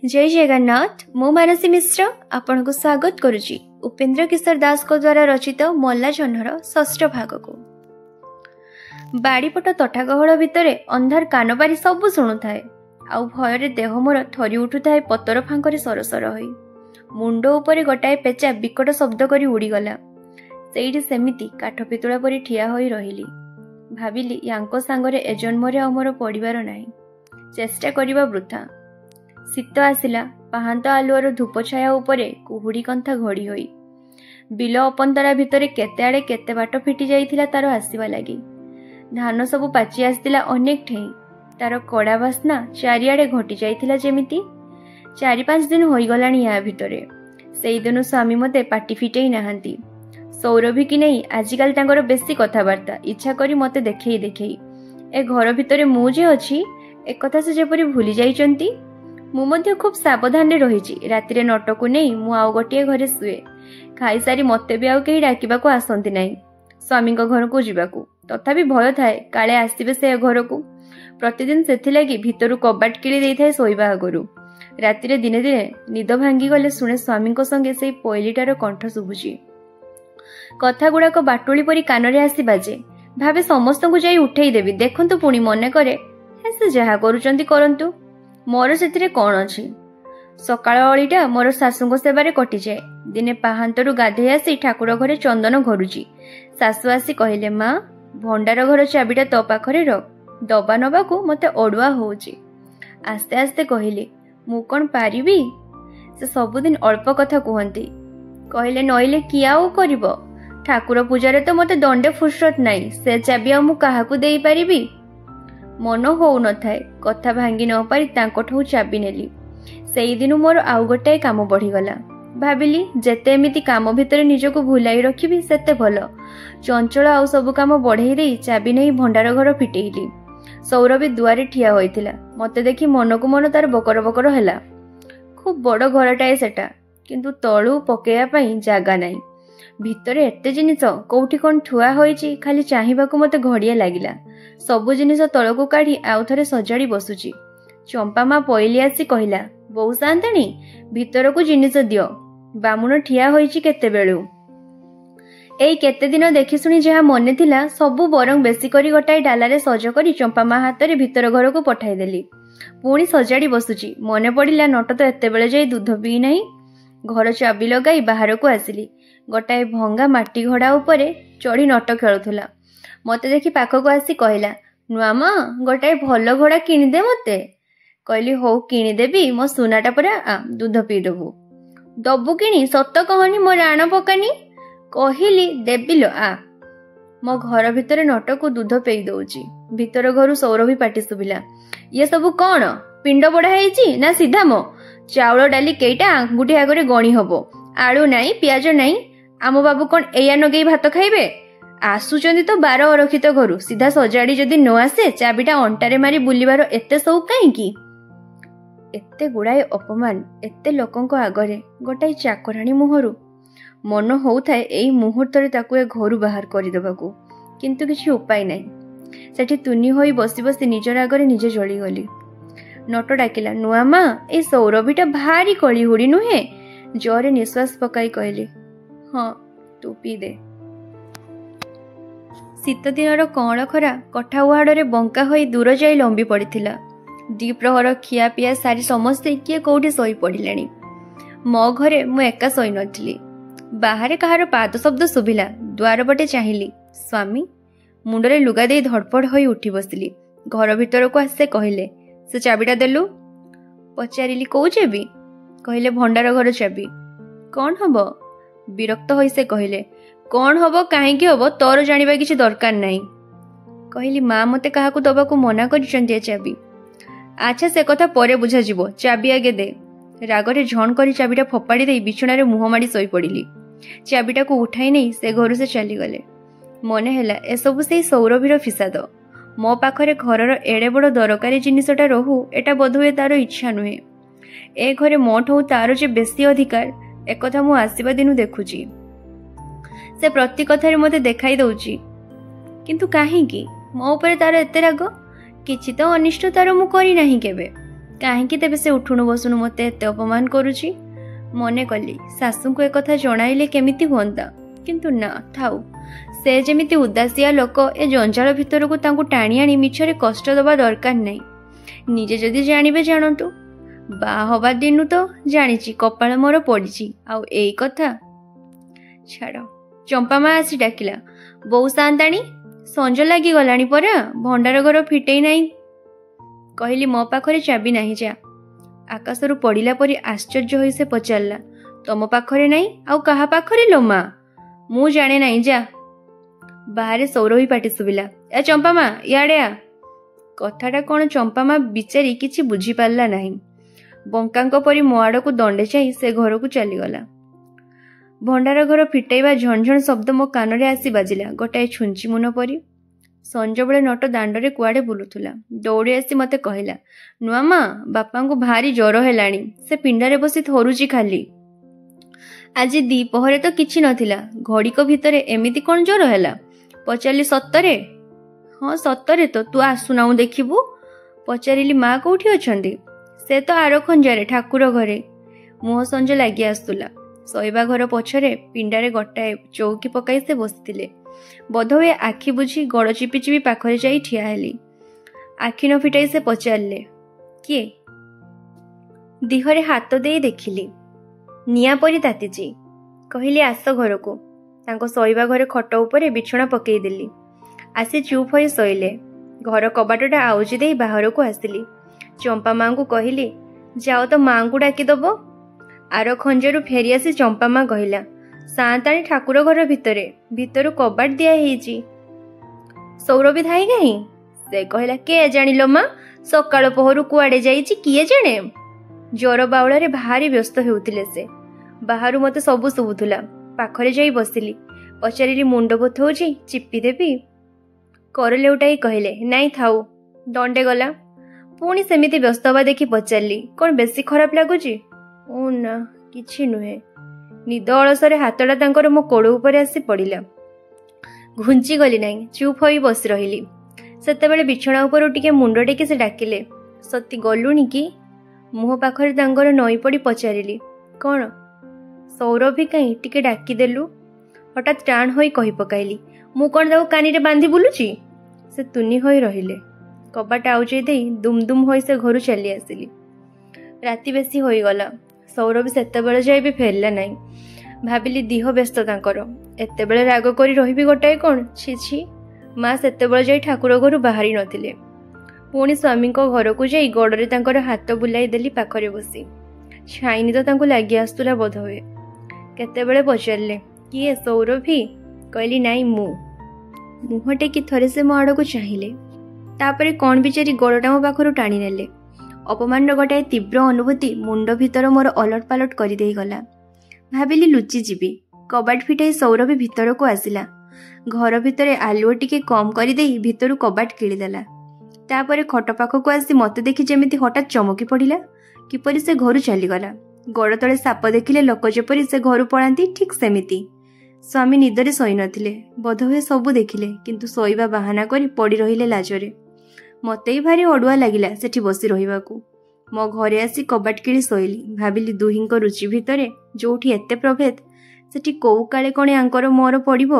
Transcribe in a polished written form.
जय जगन्नाथ मु मानसी मिश्र आपन को स्वागत करुची उपेन्द्र किशोर दास को द्वारा रचित मल्ला जह्नर 6ठ भाग को। बाड़ीपट तटा गहल भितर अंधार कान पारी सब शुणु थाए आउ भय देह मोर थरी उठुए पतर फांकरे सरसर होई मुंड उपरे गोटाए पेचा विकट शब्द करी उड़ीगला। सेठी सेमिति काठ पितुला परी ठिया होई रहिली। भाविली यांको सांगरे ए जन्मरे अमर पड़िबार नाही, चेष्टा करिबा वृथा। शीत आसिला। पाहांत आलुअर धूप छाया उपरे कुहुड़ी कंथा घड़ी होई बिल अपंतरा भितरे केते आड़े केते बाट फिटी जाइथिला तार आसीबा लागी। धान सबु पाची आसिला अनेक ठेई। तार कड़ा बास्ना चारिआड़े घटी जाइथिला जेमिति। 4-5 दिन होई गलानी या भितरे। सेई दिन स्वामी मते पाटी फिटेई नाहांती। सौरभी की नहीं आजिकाल तांकर बेसी कथाबार्ता इच्छा करी मते देखेई देखेई ए घर भितरे मु जे अछि एक कथा से जेपरि भूली जाइचंती। मु मध्य खूब सावधान रे रहिछि। रातिरे नटकु नहीं मु आउ गोटिए घरे सुए। खाई सारी मते भी आउ केही डाकिबाको आसंती नाही स्वामी घर को जीवाकू। तथापि भय थाए काले आसीबे से घर को। प्रतिदिन सेथिलागी भितरु कबाट किली देई थाए सोइबा आगरु। रातिरे दिने दिने निद भांगी गले शुणे स्वामी संगे से पोइलीटार कंठ शुभुची। कथा गुड़ाक बाटुली परी कानरे आसी बाजे। भावे समस्त को जाई उठेई देवी। देखंतु पुणी मने करे से जहा करूचंती करंतु, मोर सेथिरे कोन अछि। सकाळ अळीटा मोर सासुंग सेबारे कटि जाए। दिने पाहांतरु गाधे आसी ठाकुर घरे चंदन घरुची। सासु आसी कहिले मां भंडार घर चाबिटा तो पाखरे रख, दबा नबाकू मते ओडुआ होउची। आस्ते आस्ते कहिले मु कोन पारिबी। से सबुदिन अल्प कथा कहंती। कहिले नइले कि आउ करिवो। ठाकुर पूजारे तो मते दंडे फुर्सत नाही। से चाबी आ मु काहाकू देई पारिबी। मन हो न थाए। कथा भांगी न पारी तांकोठू चाबी नेली। सेई दिनु मोर आउ गोटाए काम बढ़ीगला। भाविली जेते एमिति काम भितरे निजको भुलाई रखिबी सेते भल। चंचल आउ सब काम बढ़ेई देई चाबी नहीं भंडार घर फिटेइली। सौरभी दुआरे ठिया होइथिला। मते देखि मनकु मन तार बकर बकर हैला। खूब बड़ घरटाए सेटा, किंतु तळु पकेया पई जागा नाही। भितरे एते जिनिस कोउठी कोन ठुआ होईची खाली चाहिबाकू मते घड़िया लागिला। सबु जिनिस तळकू काढी आउ थरे सजाड़ी बसुची। चंपा मा पइली आसी कहिला बहु शांताणी भितरकू जिनिस दियो। बामुण ठिया होईची केते बेळु। एई केते दिन देखि सुनी जहा मने थिला सबु बरंग बेसी करी गोटाई डालारे सज करी चंपा मा हातरे भितर घर को पठाई देली। पुणी सजाड़ी बसुची। मने पड़िला नट तो एते बेले जाई दूध पी नाही। घर चाबी लगाई बाहर को आसिली। गोटाए भंगा माटी घड़ा उपरे चढ़ी नट खेलुथुला। मते देखि पाखक आसी कहिला नुआ मां गोटाए भल घोड़ा किनिदे मते। कहली हो किनिदेबी मो सुनाटा परा दूध पी देबू। दबु किणी सत कहनी मो राण पकानी। कहिली देबिलो मो घर भितर नटकू दूध पेई दउची। भितर घरु सौरभी पाटी सुबिला ये सबु कौन पिंड बड़ा हेची ना सीधा मो चाउल डाली केईटा आंगुठी आगरे गणी हबो। आलू नाही पियाज नाही। आम बाबू कौन एया नगेई भात खाइबे। आसुचंदी तो 12 अरक्षित घरु सीधा सजाड़ी जदि न आसे चाबिटा अंटारे मारी बुलिबार एते शौक काईकी। एते गुड़ाए अपमान एते लोकंको आगरे गोटाई चाकराणी मुहरु। मन होउथाए एई मुहूर्तरे ताकू ए घरु बाहर करिदेबाकू, किंतु किछि उपाय नाही। सेठी तुनी होई बसी बसी निजर आगरे निजे जली गली। नट डाकिला नुआ मां ए सौरभीटा भारी कली हुड़ी नुहे। जोरे निश्वास पकाई कहली हाँ तू पी दे। शीत दिनर कौळ खरा कठा उहाड़े बंका होई दूर जाई लंबी पड़िथिला। द्विप्रहर खिया पिया सारी समस्ते किए कोउठी सोई पड़िलेनी। मो घरे मु एका सोई नथिली। बाहरे कहार पाद शब्द सुभिला। द्वार बटे चाहिली स्वामी। मुंडरे लुगा दे धड़पड़ होई उठी बसिली। घर भितर को आसे कहिले से चाबिटा देलु। पचारिली कोउ चाबी। कहले भंडार घर चाबी। कौन हबो। विरक्त होई से कहले कौन हबो काहेकि हबो तोर जानिबा किछि दरकार नाही। कहली मां मते काहाकू दबाकू मना करिसंती चाबी। अच्छा से कथा परे बुझा जिवो चाबी आगे दे। रागरे झण करी चाबिटा फोपाड़ी देई बिछुणारे मुह माड़ी सोई पड़िली। चाबिटा को उठाई नहीं से घरु से चली गले। मने हैला ए सब से सौरभीर फिसाद। मो पाखरे घरर एड़े बड़ दरकारी जिनिसटा रहू एटा बोधुए तार इच्छा नुहे। ए घरे मोठ हो तार जे बेसी अधिकार एकथा मु आसीबा दिनु देखुची। से प्रति कथारे मते देखाई दउची, किंतु काहेकि मो ऊपर तार एते राग। किछि तो अनिष्ट तार मु करी नाही केबे। କାହିଁକି ତେବେ ସେ ଉଠୁଣୁ ବସୁଣୁ ମୋତେ ଏତେ ଅପମାନ କରୁଛି? ମନେ କଲି ଶାଶୁଙ୍କୁ ଏକଥା ଜଣାଇଲେ କେମିତି ହୁଅନ୍ତା, କିନ୍ତୁ ନା, ଥାଉ। ସେ ଯେମିତି ଉଦାସିଆ ଲୋକ, ଏ ଜଞ୍ଜାଳ ଭିତରକୁ ତାଙ୍କୁ ଟାଣି ଆଣି ମିଛରେ କଷ୍ଟ ଦେବା ଦରକାର ନାହିଁ। ନିଜେ ଯଦି ଜାଣିବେ ଜାଣନ୍ତୁ। ବାହା ହବା ଦିନୁ ତ ଜାଣିଛି କପାଳ ମୋର ପଡ଼ିଛି, ଆଉ ଏଇ କଥା ଛାଡ଼। ଚମ୍ପା ମା ଆସି ଡାକିଲା, ବୋଉ ସାନ୍ତାଣୀ, ସଞ୍ଜ ଲାଗିଗଲାଣି ପରା, ଭଣ୍ଡାର ଘର ଫିଟେଇ ନାହିଁ। କହିଲି, ମୋ ପାଖରେ ଚାବି ନାହିଁ, ଯା। ଆକାଶରୁ ପଡ଼ିଲା ପରି ଆଶ୍ଚର୍ଯ୍ୟ ହୋଇ ସେ ପଚାରିଲା, ତମ ପାଖରେ ନାହିଁ? ଆଉ କାହା ପାଖରେ ଲୋ ମା? ମୁଁ ଜାଣେ ନାହିଁ, ଯା। ବାହାରେ ସୌରଭୀ ପାଟି ଶୁଭିଲା, ଏ ଚମ୍ପା ମା, ଇଆଡ଼େ ଆ। କଥାଟା କ'ଣ ଚମ୍ପା ମା ବିଚାରି କିଛି ବୁଝିପାରିଲା ନାହିଁ। ବଙ୍କାଙ୍କ ପରି ମୋ ଆଡ଼କୁ ଦଣ୍ଡେ ଚାହିଁ ସେ ଘରକୁ ଚାଲିଗଲା। ଭଣ୍ଡାର ଘର ଫିଟାଇବା ଝଣଝଣ ଶବ୍ଦ ମୋ କାନରେ ଆସି ବାଜିଲା, ଗୋଟାଏ ଛୁଞ୍ଚି ମୁନ ପରି। ସଞ୍ଜବେଳେ ନଟ ଦାଣ୍ଡରେ କୁଆଡ଼େ ବୁଲୁଥିଲା। ଦୌଡ଼ି ଆସି ମୋତେ କହିଲା, ନୂଆ ମା, ବାପାଙ୍କୁ ଭାରି ଜ୍ୱର ହେଲାଣି, ସେ ପିଣ୍ଡାରେ ବସି ଥରୁଛି ଖାଲି। ଆଜି ଦ୍ୱିପହରେ ତ କିଛି ନଥିଲା, ଘଡ଼ିକ ଭିତରେ ଏମିତି କ'ଣ ଜ୍ୱର ହେଲା? ପଚାରିଲି, ସତରେ? ହଁ ସତରେ ତ, ତୁ ଆସୁନାହୁଁ ଦେଖିବୁ। ପଚାରିଲି, ମା କୋଉଠି ଅଛନ୍ତି? ସେ ତ ଆର ଖଞ୍ଜାରେ, ଠାକୁର ଘରେ। ମୁହଁ ସଞ୍ଜ ଲାଗି ଆସୁଥିଲା। ଶୋଇବା ଘର ପଛରେ ପିଣ୍ଡାରେ ଗୋଟାଏ ଚୌକି ପକାଇ ସେ ବସିଥିଲେ। ବୋଧହୁଏ ଆଖି ବୁଝି ଗୋଡ଼ ଚିପି ଚିପି ପାଖରେ ଯାଇ ଠିଆ ହେଲି। ଆଖି ନ ଫିଟାଇ ସେ ପଚାରିଲେ, କିଏ? ଦିହରେ ହାତ ଦେଇ ଦେଖିଲି, ନିଆଁ ପରି ତାତିଛି। କହିଲି, ଆସ ଘରକୁ। ତାଙ୍କ ଶୋଇବା ଘରେ ଖଟ ଉପରେ ବିଛଣା ପକେଇଦେଲି। ଆସି ଚୁପ୍ ହୋଇ ଶୋଇଲେ। ଘର କବାଟଟା ଆଉଜି ଦେଇ ବାହାରକୁ ଆସିଲି। ଚମ୍ପା ମାଙ୍କୁ କହିଲି, ଯାଅ ତ ମାଙ୍କୁ ଡାକିଦବ। ଆର ଖଞ୍ଜାରୁ ଫେରିଆସି ଚମ୍ପା ମା କହିଲା, ସାନ୍ତାଣୀ ଠାକୁର ଘର ଭିତରେ, ଭିତରୁ କବାଟ ଦିଆ ହେଇଛି। ସୌରଭୀ ଧାଇଁ କାହିଁ? ସେ କହିଲା, କିଏ ଜାଣିଲ ମା, ସକାଳ ପହରୁ କୁଆଡ଼େ ଯାଇଛି କିଏ ଜାଣେ। ଜ୍ୱର ବାଉଳାରେ ଭାରି ବ୍ୟସ୍ତ ହେଉଥିଲେ ସେ। ବାହାରୁ ମୋତେ ସବୁ ଶୁଭୁଥିଲା। ପାଖରେ ଯାଇ ବସିଲି। ପଚାରିଲି, ମୁଣ୍ଡ ବଥଉଛି, ଚିପି ଦେବି? କର ଲେଉଟାଇ କହିଲେ, ନାଇଁ ଥାଉ। ଦଣ୍ଡେ ଗଲା। ପୁଣି ସେମିତି ବ୍ୟସ୍ତ ହେବା ଦେଖି ପଚାରିଲି, କ'ଣ ବେଶୀ ଖରାପ ଲାଗୁଛି? ଓ ନା, କିଛି ନୁହେଁ। ନିଦ ଅଳସରେ ହାତଟା ତାଙ୍କର ମୋ କୋଡ଼ ଉପରେ ଆସି ପଡ଼ିଲା। ଘୁଞ୍ଚି ଗଲି ନାହିଁ, ଚୁପ୍ ହୋଇ ବସି ରହିଲି। ସେତେବେଳେ ବିଛଣା ଉପରୁ ଟିକେ ମୁଣ୍ଡ ଟେକି ସେ ଡାକିଲେ, ସତୀ ଗଲୁଣି କି? ମୁହଁ ପାଖରେ ତାଙ୍କର ନଈ ପଡ଼ି ପଚାରିଲି, କ'ଣ? ସୌରଭୀ କାହିଁ, ଟିକେ ଡାକିଦେଲୁ। ହଠାତ୍ ଟାଣ ହୋଇ କହି ପକାଇଲି, ମୁଁ କ'ଣ ତାକୁ କାନିରେ ବାନ୍ଧି ବୁଲୁଛି? ସେ ତୁନି ହୋଇ ରହିଲେ। କବାଟ ଆଉଜେଇ ଦେଇ ଦୁମ୍ ଦୁମ୍ ହୋଇ ସେ ଘରୁ ଚାଲି ଆସିଲି। ରାତି ବେଶୀ ହୋଇଗଲା। ସୌରଭୀ ସେତେବେଳେ ଯାଇ ବି ଫେରିଲା ନାହିଁ। ଭାବିଲି, ଦିହ ବ୍ୟସ୍ତ ତାଙ୍କର, ଏତେବେଳେ ରାଗ କରି ରହିବି ଗୋଟାଏ କ'ଣ? ଛି ଛି। ମା ସେତେବେଳେ ଯାଇ ଠାକୁର ଘରୁ ବାହାରି ନଥିଲେ। ପୁଣି ସ୍ୱାମୀଙ୍କ ଘରକୁ ଯାଇ ଗୋଡ଼ରେ ତାଙ୍କର ହାତ ବୁଲାଇ ଦେଲି ପାଖରେ ବସି। ଛାଇନି ତ ତାଙ୍କୁ ଲାଗି ଆସୁଥିଲା ବୋଧହୁଏ। କେତେବେଳେ ପଚାରିଲେ, କିଏ ସୌରଭୀ? କହିଲି, ନାଇଁ ମୁଁ। ମୁହଁ ଟେକି ଥରେ ସେ ମୋ ଆଡ଼କୁ ଚାହିଁଲେ। ତାପରେ କ'ଣ ବିଚାରି ଗୋଡ଼ଟା ମୋ ପାଖରୁ ଟାଣି ନେଲେ। ଅପମାନର ଗୋଟାଏ ତୀବ୍ର ଅନୁଭୂତି ମୁଣ୍ଡ ଭିତର ମୋର ଓଲଟ ପାଲଟ କରିଦେଇଗଲା। ଭାବିଲି ଲୁଚିଯିବି। କବାଟ ଫିଟାଇ ସୌରଭୀ ଭିତରକୁ ଆସିଲା। ଘର ଭିତରେ ଆଲୁଅ ଟିକେ କମ୍ କରିଦେଇ ଭିତରୁ କବାଟ କିଳିଦେଲା। ତାପରେ ଖଟ ପାଖକୁ ଆସି ମୋତେ ଦେଖି ଯେମିତି ହଠାତ୍ ଚମକି ପଡ଼ିଲା। କିପରି ସେ ଘରୁ ଚାଲିଗଲା। ଗୋଡ଼ ତଳେ ସାପ ଦେଖିଲେ ଲୋକ ଯେପରି ସେ ଘରୁ ପଳାନ୍ତି, ଠିକ୍ ସେମିତି। ସ୍ୱାମୀ ନିଦରେ ଶୋଇନଥିଲେ। ବୋଧହୁଏ ସବୁ ଦେଖିଲେ, କିନ୍ତୁ ଶୋଇବା ବାହାନା କରି ପଡ଼ି ରହିଲେ ଲାଜରେ। ମୋତେ ବି ଭାରି ଅଡ଼ୁଆ ଲାଗିଲା ସେଠି ବସି ରହିବାକୁ। ମୋ ଘରେ ଆସି କବାଟ କିଳି ଶୋଇଲି। ଭାବିଲି, ଦୁହିଁଙ୍କ ରୁଚି ଭିତରେ ଯୋଉଠି ଏତେ ପ୍ରଭେଦ, ସେଠି କୋଉ କାଳେ କ'ଣ ୟାଙ୍କର ମୋର ପଡ଼ିବ।